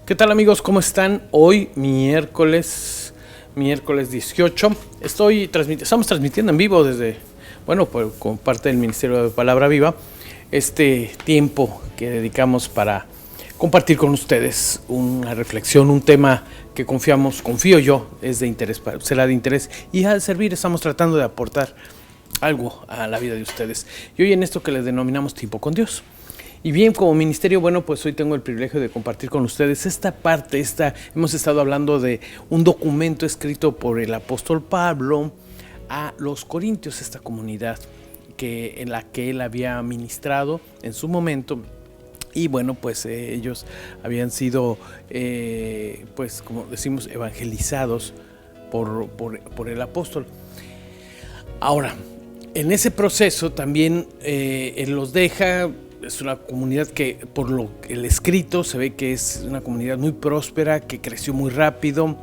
¿Qué tal, amigos? ¿Cómo están? Hoy, miércoles 18, estamos transmitiendo en vivo desde, con parte del Ministerio de Palabra Viva, este tiempo que dedicamos para compartir con ustedes una reflexión, un tema que confío yo, es de interés, será de interés, y al servir estamos tratando de aportar algo a la vida de ustedes. Y hoy en esto que les denominamos Tiempo con Dios. Y bien, como ministerio, pues hoy tengo el privilegio de compartir con ustedes hemos estado hablando de un documento escrito por el apóstol Pablo a los Corintios, esta comunidad en la que él había ministrado en su momento. Y ellos habían sido, como decimos, evangelizados por el apóstol. Ahora, en ese proceso también él los deja. Es una comunidad que, por el escrito, se ve que es una comunidad muy próspera, que creció muy rápido,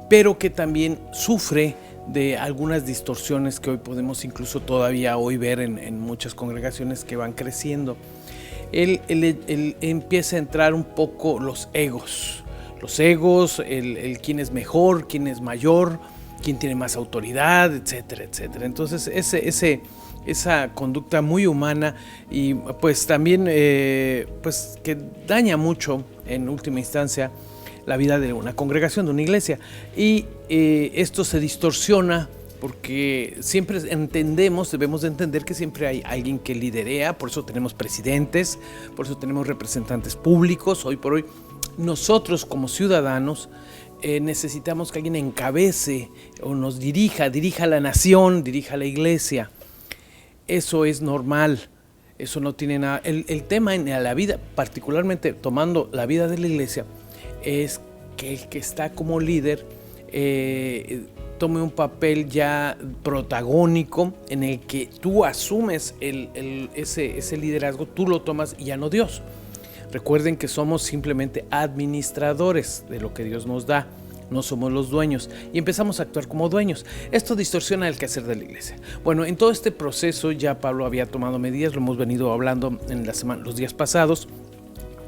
pero que también sufre de algunas distorsiones que hoy podemos incluso todavía hoy ver en muchas congregaciones que van creciendo. Él empieza a entrar un poco los egos, el quién es mejor, quién es mayor, quién tiene más autoridad, etcétera, etcétera. Entonces esa conducta muy humana y pues también que daña mucho en última instancia la vida de una congregación, de una iglesia, y esto se distorsiona porque siempre debemos de entender que siempre hay alguien que liderea. Por eso tenemos presidentes, por eso tenemos representantes públicos. Hoy por hoy nosotros como ciudadanos necesitamos que alguien encabece o nos dirija a la nación, dirija a la iglesia. Eso es normal, eso no tiene nada. El tema en la vida, particularmente tomando la vida de la iglesia, es que el que está como líder tome un papel ya protagónico en el que tú asumes ese liderazgo, tú lo tomas y ya no Dios. Recuerden que somos simplemente administradores de lo que Dios nos da. No somos los dueños y empezamos a actuar como dueños. Esto distorsiona el quehacer de la iglesia. En todo este proceso ya Pablo había tomado medidas, lo hemos venido hablando en los días pasados,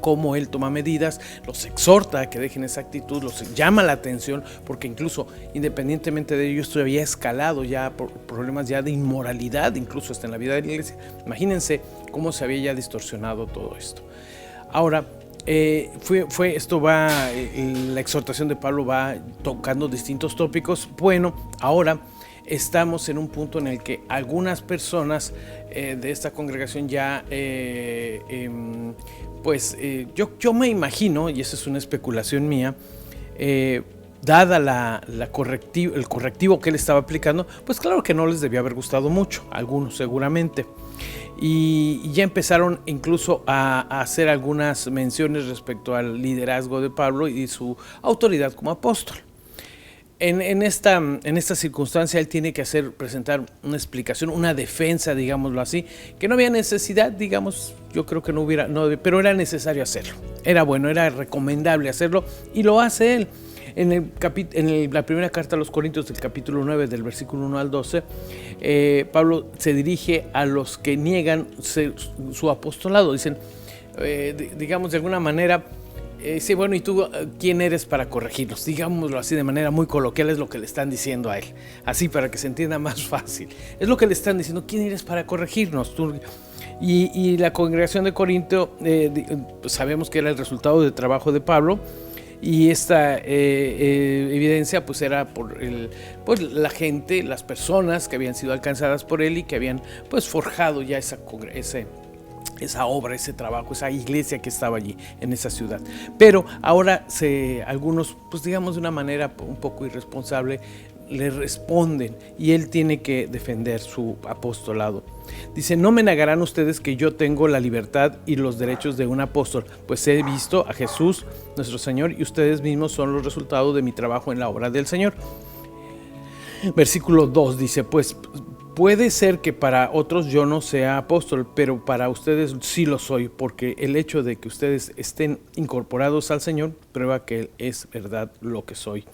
cómo él toma medidas, los exhorta a que dejen esa actitud, los llama la atención, porque incluso independientemente de ello esto había escalado ya por problemas ya de inmoralidad, incluso hasta en la vida de la iglesia. Imagínense cómo se había ya distorsionado todo esto. Ahora, la exhortación de Pablo va tocando distintos tópicos. Ahora estamos en un punto en el que algunas personas de esta congregación ya, yo me imagino, y esa es una especulación mía, dada el correctivo que él estaba aplicando, pues claro que no les debió haber gustado mucho, algunos seguramente. Y ya empezaron incluso a hacer algunas menciones respecto al liderazgo de Pablo y su autoridad como apóstol. En esta circunstancia él tiene que presentar una explicación, una defensa, digámoslo así, que no había necesidad, yo creo que pero era necesario hacerlo. Era recomendable hacerlo y lo hace él. La primera carta a los Corintios, del capítulo 9, del versículo 1 al 12, Pablo se dirige a los que niegan su apostolado. Dicen, de alguna manera, sí, ¿y tú quién eres para corregirnos? Digámoslo así de manera muy coloquial, es lo que le están diciendo a él, así para que se entienda más fácil. Es lo que le están diciendo, ¿quién eres para corregirnos? Y la congregación de Corinto, sabemos que era el resultado del trabajo de Pablo. Y esta evidencia era por la gente, las personas que habían sido alcanzadas por él y que habían forjado ya esa obra, ese trabajo, esa iglesia que estaba allí en esa ciudad. Pero ahora algunos, de una manera un poco irresponsable, le responden y él tiene que defender su apostolado. Dice, no me negarán ustedes que yo tengo la libertad y los derechos de un apóstol, pues he visto a Jesús nuestro Señor y ustedes mismos son los resultados de mi trabajo en la obra del Señor. Versículo 2 dice, pues puede ser que para otros yo no sea apóstol, pero para ustedes sí lo soy, porque el hecho de que ustedes estén incorporados al Señor prueba que es verdad lo que soy.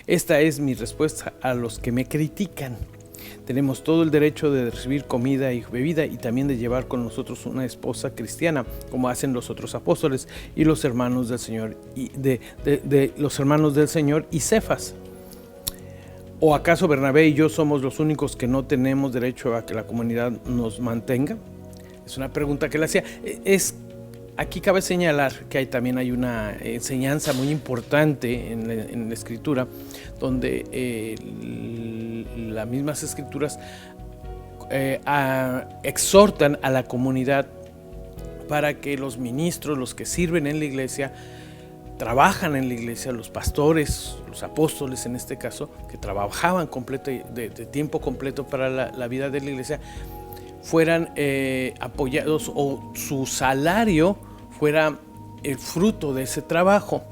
Esta es mi respuesta a los que me critican. Tenemos todo el derecho de recibir comida y bebida y también de llevar con nosotros una esposa cristiana, como hacen los otros apóstoles y los hermanos del Señor y de los hermanos del Señor y Cefas. ¿O acaso Bernabé y yo somos los únicos que no tenemos derecho a que la comunidad nos mantenga? Es una pregunta que le hacía. Aquí cabe señalar que también hay una enseñanza muy importante en la Escritura, donde las mismas Escrituras exhortan a la comunidad para que los ministros, los que sirven en la iglesia, trabajan en la iglesia, los pastores, los apóstoles en este caso, que trabajaban de tiempo completo para la vida de la iglesia, fueran apoyados o su salario fuera el fruto de ese trabajo.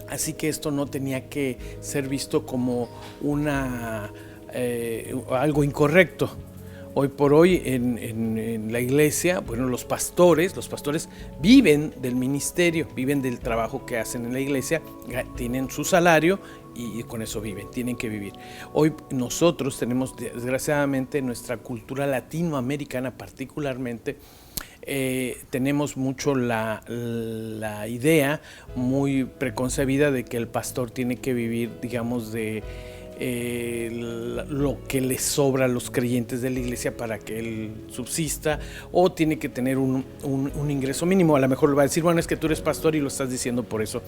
Así que esto no tenía que ser visto como algo incorrecto. Hoy por hoy en la iglesia, bueno, los pastores viven del ministerio, viven del trabajo que hacen en la iglesia, tienen su salario y con eso viven, tienen que vivir. Hoy nosotros tenemos, desgraciadamente, en nuestra cultura latinoamericana particularmente, tenemos mucho la idea muy preconcebida de que el pastor tiene que vivir, digamos, de lo que le sobra a los creyentes de la iglesia para que él subsista, o tiene que tener un ingreso mínimo. A lo mejor le va a decir, bueno, es que tú eres pastor y lo estás diciendo por eso.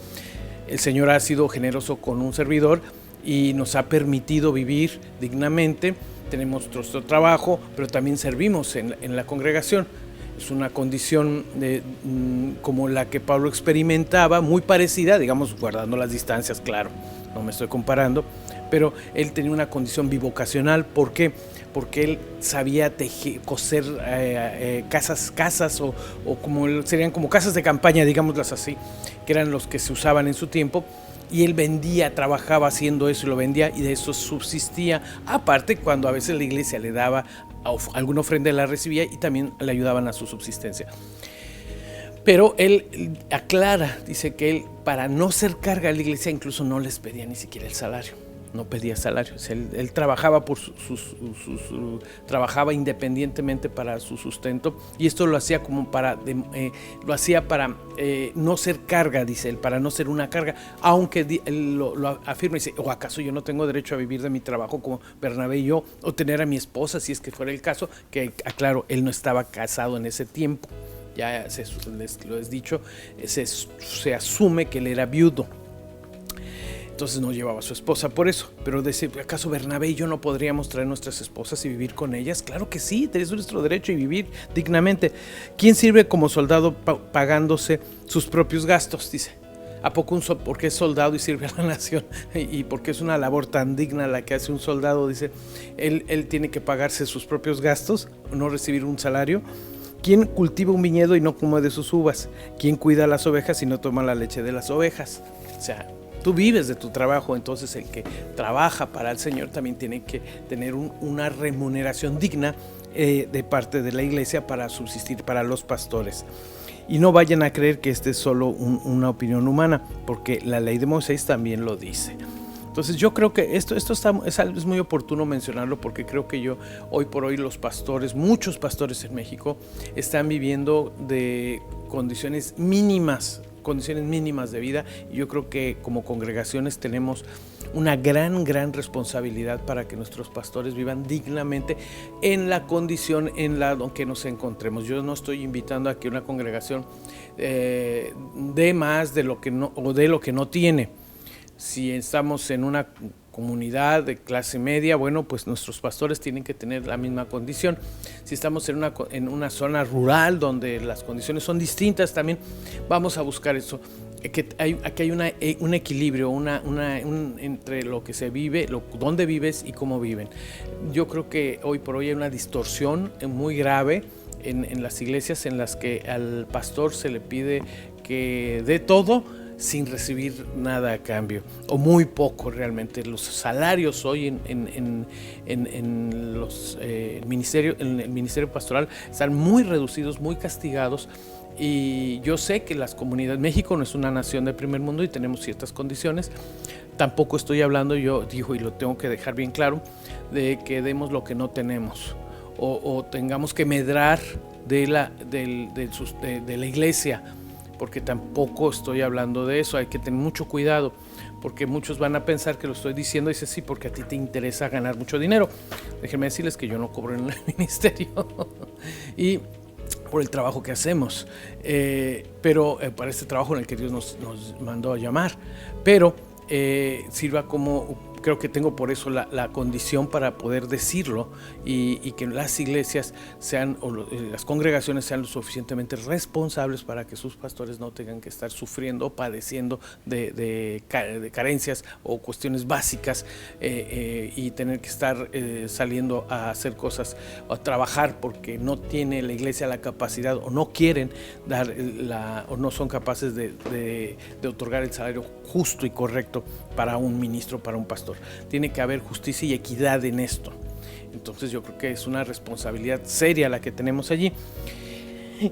El Señor ha sido generoso con un servidor y nos ha permitido vivir dignamente. Tenemos nuestro trabajo, pero también servimos en la congregación. Es una condición como la que Pablo experimentaba, muy parecida, digamos, guardando las distancias, claro, no me estoy comparando, pero él tenía una condición bivocacional. ¿Por qué? Porque él sabía coser casas o serían como casas de campaña, digámoslas así, que eran los que se usaban en su tiempo, y él trabajaba haciendo eso y lo vendía, y de eso subsistía. Aparte, cuando a veces la iglesia le daba alguna ofrenda, la recibía y también le ayudaban a su subsistencia. Pero él aclara, dice que él, para no ser carga a la iglesia, incluso no les pedía ni siquiera el salario. No pedía salario. O sea, él trabajaba trabajaba independientemente para su sustento, y esto lo hacía como para no ser carga, dice él, para no ser una carga, aunque él lo afirma y dice, ¿o acaso yo no tengo derecho a vivir de mi trabajo como Bernabé y yo, o tener a mi esposa, si es que fuera el caso? Que aclaro, él no estaba casado en ese tiempo, ya les lo he dicho, se asume que él era viudo. Entonces no llevaba a su esposa por eso. Pero decir, ¿acaso Bernabé y yo no podríamos traer nuestras esposas y vivir con ellas? Claro que sí, tenés nuestro derecho a vivir dignamente. ¿Quién sirve como soldado pagándose sus propios gastos? Dice. ¿A poco porque es soldado y sirve a la nación? Y porque es una labor tan digna la que hace un soldado, dice, él tiene que pagarse sus propios gastos, no recibir un salario. ¿Quién cultiva un viñedo y no come de sus uvas? ¿Quién cuida las ovejas y no toma la leche de las ovejas? O sea, tú vives de tu trabajo, entonces el que trabaja para el Señor también tiene que tener una remuneración digna de parte de la iglesia para subsistir para los pastores. Y no vayan a creer que este es solo una opinión humana, porque la ley de Moisés también lo dice. Entonces yo creo que esto es muy oportuno mencionarlo, porque creo que hoy por hoy los pastores, muchos pastores en México, están viviendo de condiciones mínimas de vida, y yo creo que como congregaciones tenemos una gran responsabilidad para que nuestros pastores vivan dignamente en la condición en la que nos encontremos. Yo no estoy invitando a que una congregación dé más de lo que no tiene. Si estamos en una comunidad de clase media, bueno, pues nuestros pastores tienen que tener la misma condición. Si estamos en una zona rural donde las condiciones son distintas, también vamos a buscar eso. Aquí hay un equilibrio entre lo que se vive, dónde vives y cómo viven. Yo creo que hoy por hoy hay una distorsión muy grave en las iglesias, en las que al pastor se le pide que dé todo sin recibir nada a cambio, o muy poco realmente. Los salarios hoy en el ministerio pastoral están muy reducidos, muy castigados. Y yo sé que las comunidades, México no es una nación de primer mundo y tenemos ciertas condiciones, tampoco estoy hablando, yo digo y lo tengo que dejar bien claro, de que demos lo que no tenemos o tengamos que medrar de la iglesia, porque tampoco estoy hablando de eso. Hay que tener mucho cuidado, porque muchos van a pensar que lo estoy diciendo, dice sí, porque a ti te interesa ganar mucho dinero. Déjenme decirles que yo no cobro en el ministerio y por el trabajo que hacemos, pero para este trabajo en el que Dios nos mandó a llamar, pero sirva como, creo que tengo por eso la condición para poder decirlo, y que las iglesias sean, las congregaciones sean lo suficientemente responsables para que sus pastores no tengan que estar sufriendo o padeciendo de carencias o cuestiones básicas, y tener que estar saliendo a hacer cosas o a trabajar porque no tiene la iglesia la capacidad o no quieren dar o no son capaces de otorgar el salario justo y correcto para un ministro, para un pastor. Tiene que haber justicia y equidad en esto. Entonces yo creo que es una responsabilidad seria la que tenemos allí,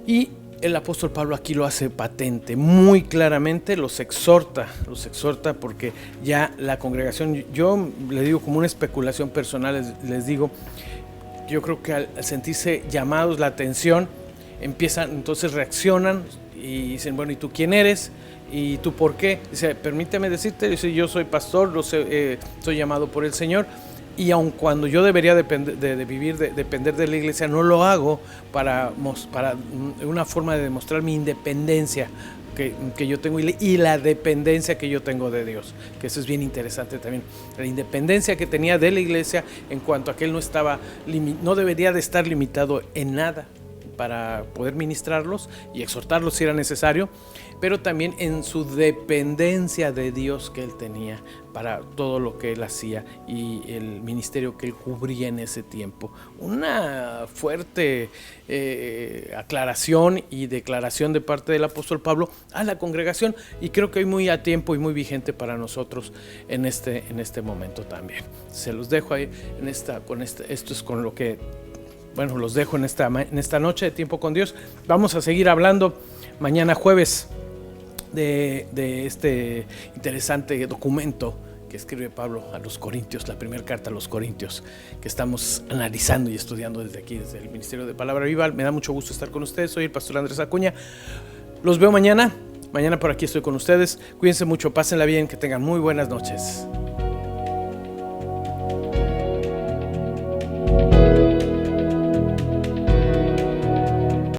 y el apóstol Pablo aquí lo hace patente, muy claramente los exhorta porque ya la congregación, yo le digo como una especulación personal, les digo, yo creo que al sentirse llamados la atención, empiezan, entonces reaccionan y dicen, bueno, ¿y tú quién eres? ¿Y tú por qué? Dice, permíteme decirte, dice, yo soy pastor, soy llamado por el Señor, y aun cuando yo debería depender de la iglesia, no lo hago para una forma de demostrar mi independencia que yo tengo y la dependencia que yo tengo de Dios, que eso es bien interesante también, la independencia que tenía de la iglesia en cuanto a que él no debería de estar limitado en nada para poder ministrarlos y exhortarlos si era necesario, pero también en su dependencia de Dios que él tenía para todo lo que él hacía y el ministerio que él cubría en ese tiempo. Una fuerte aclaración y declaración de parte del apóstol Pablo a la congregación, y creo que hoy muy a tiempo y muy vigente para nosotros en este momento también. Se los dejo ahí esto es con lo que, bueno, los dejo en esta noche de tiempo con Dios. Vamos a seguir hablando mañana jueves de este interesante documento que escribe Pablo a los Corintios, la primera carta a los Corintios, que estamos analizando y estudiando desde aquí, desde el Ministerio de Palabra Viva. Me da mucho gusto estar con ustedes. Soy el pastor Andrés Acuña. Los veo mañana por aquí estoy con ustedes. Cuídense mucho, pásenla bien, que tengan muy buenas noches.